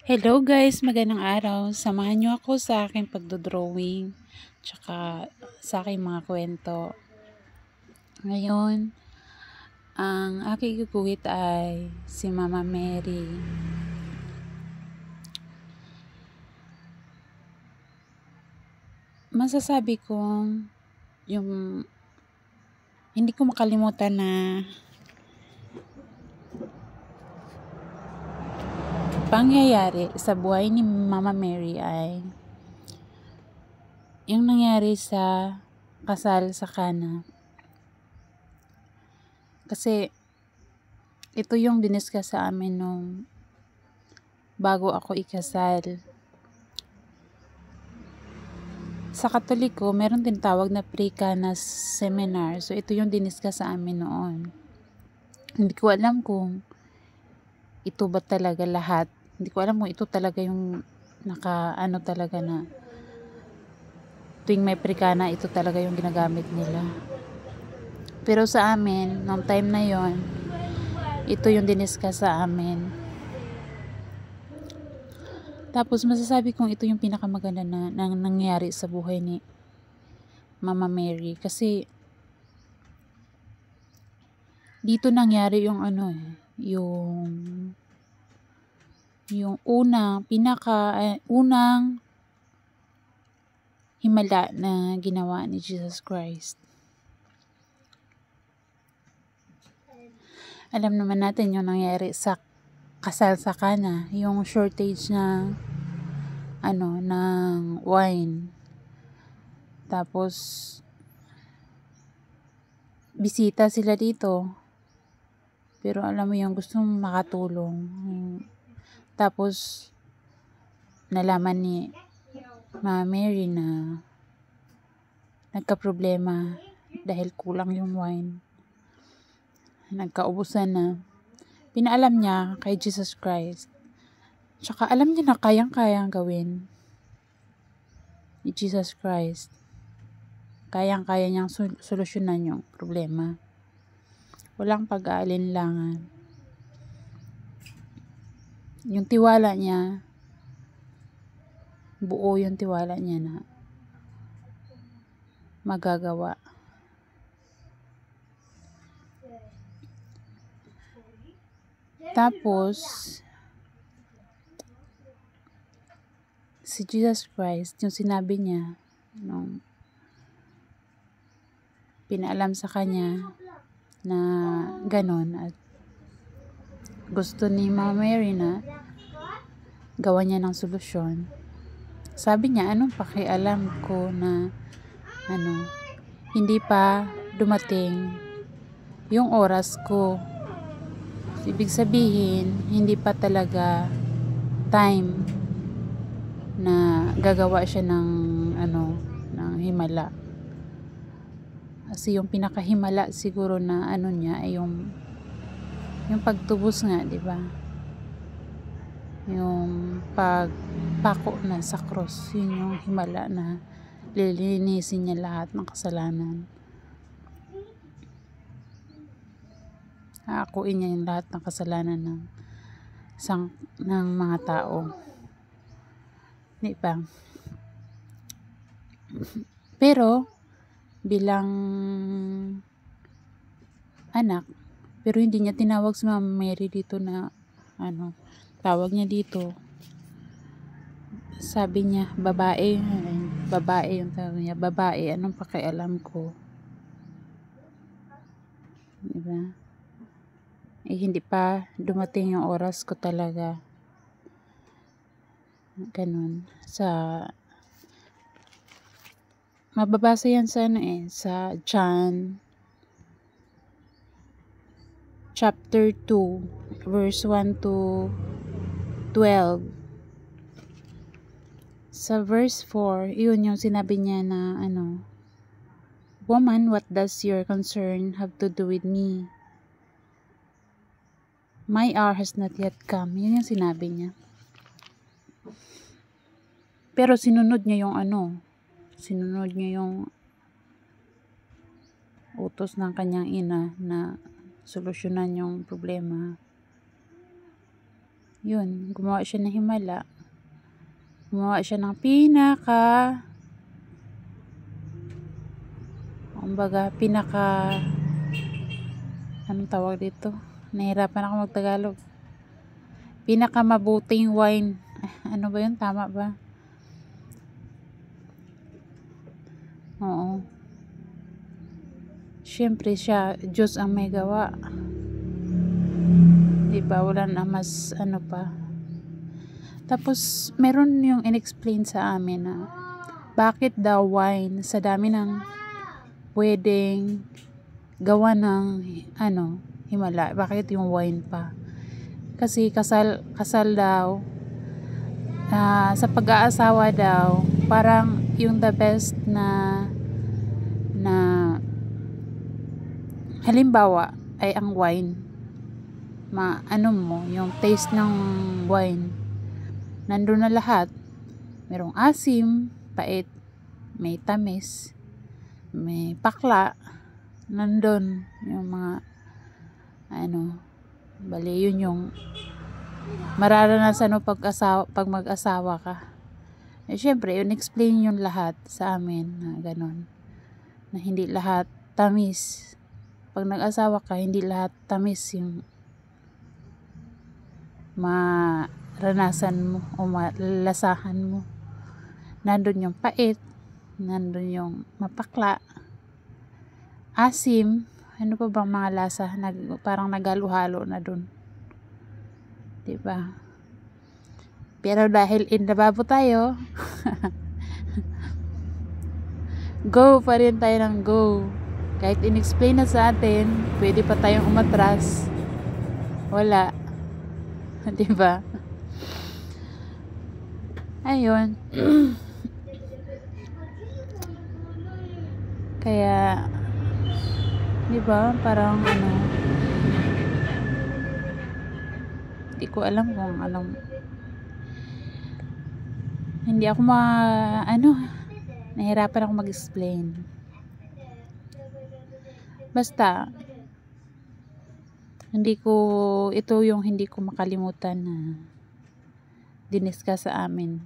Hello guys, magandang araw. Samahan niyo ako sa aking pagdodrawing, tsaka sa aking mga kwento. Ngayon, ang aking guguhit ay si Mama Mary. Masasabi kong yung hindi ko makalimutan na pangyayari sa buhay ni Mama Mary ay yung nangyari sa kasal sa Cana. Kasi ito yung diniscuss sa amin nung bago ako ikasal. Sa Katoliko, meron din tawag na pre-Cana seminar. So, ito yung diniscuss sa amin noon. Hindi ko alam kung ito ba talaga lahat. Hindi ko alam kung ito talaga yung naka-ano talaga na tuwing may pre-Cana, ito talaga yung ginagamit nila. Pero sa amin, noong time na yon, ito yung diniscuss sa amin. Tapos masasabi kong ito yung pinakamaganda na nangyari sa buhay ni Mama Mary. Kasi dito nangyari yung yung unang himala na ginawa ni Jesus Christ. Alam naman natin yung nangyari sa kasal sa Cana, yung shortage ng wine. Tapos bisita sila dito. Pero alam mo yung gustong makatulong. Tapos nalaman ni Mama Mary na nagka-problema dahil kulang yung wine. Nagkaubusan na. Pinaalam niya kay Jesus Christ. Tsaka alam niya na kayang-kayang gawin ni Jesus Christ. Kayang-kaya niyang solusyonan yung problema. Walang pag-aalinlangan. Yung tiwala niya, buo yung tiwala niya na magagawa. Tapos, si Jesus Christ, yung sinabi niya, nung pinaalam sa kanya na ganon, at gusto ni Mama Mary na gawa niya ng solusyon. Sabi niya, anong pakialam ko na hindi pa dumating yung oras ko. Ibig sabihin, hindi pa talaga time na gagawa siya ng himala. Kasi yung pinakahimala siguro na niya ay yung pagtubos nga, 'di ba? Yung pagpako na sa cross, yun yung himala na lilinisin niya lahat ng kasalanan. Aakuin niya yung lahat ng kasalanan ng mga tao. Di ba? Pero bilang anak, pero hindi niya tinawag si Mama Mary dito na tawag niya dito. Sabi niya, babae yung tawag niya, babae, anong pakialam ko? Diba? Hindi pa dumating yung oras ko talaga. Ganun. Mababasa yan sa sa John chapter 2 verse 1 to 12. Sa verse 4, yun yung sinabi niya na Woman, what does your concern have to do with me? My hour has not yet come. Yun yung sinabi niya. Pero sinunod niya yung utos ng kanyang ina na solusyonan yung problema. Yun, gumawa siya ng himala. Gumawa siya ng anong tawag dito? Nahirapan ako mag-Tagalog. Pinakamabuting wine. Ano ba yun? Tama ba? Oo. Siyempre siya, Diyos ang may gawa. Diba? Wala na mas ano pa. Tapos, meron yung in-explain sa amin na bakit daw wine sa dami ng pwedeng gawa ng himala. Bakit yung wine pa? Kasi kasal daw, sa pag-aasawa daw, parang yung the best na halimbawa ay ang wine. Yung taste ng wine. Nandun na lahat. Merong asim, pait, may tamis, may pakla. Nandun yung mga bali yun yung mararanasan mo pag mag-asawa ka. Syempre, yun explain yun lahat sa amin na ganon. Na hindi lahat tamis. Pag nag-asawa ka, hindi lahat tamis yung maranasan mo o malasahan mo. Nandun yung pait, nandun yung mapakla, asim, ano pa bang mga lasa, parang naghalo-halo na dun. Diba? Pero dahil indababo tayo, go pa rin tayo ng go. Kahit in-explain na sa atin, pwede pa tayong umatras. Wala. Diba? Ayun. Kaya, diba? Parang hindi ko alam kung hindi ako nahirapan ako mag-explain. Basta, ito yung hindi ko makalimutan na diniscuss sa amin.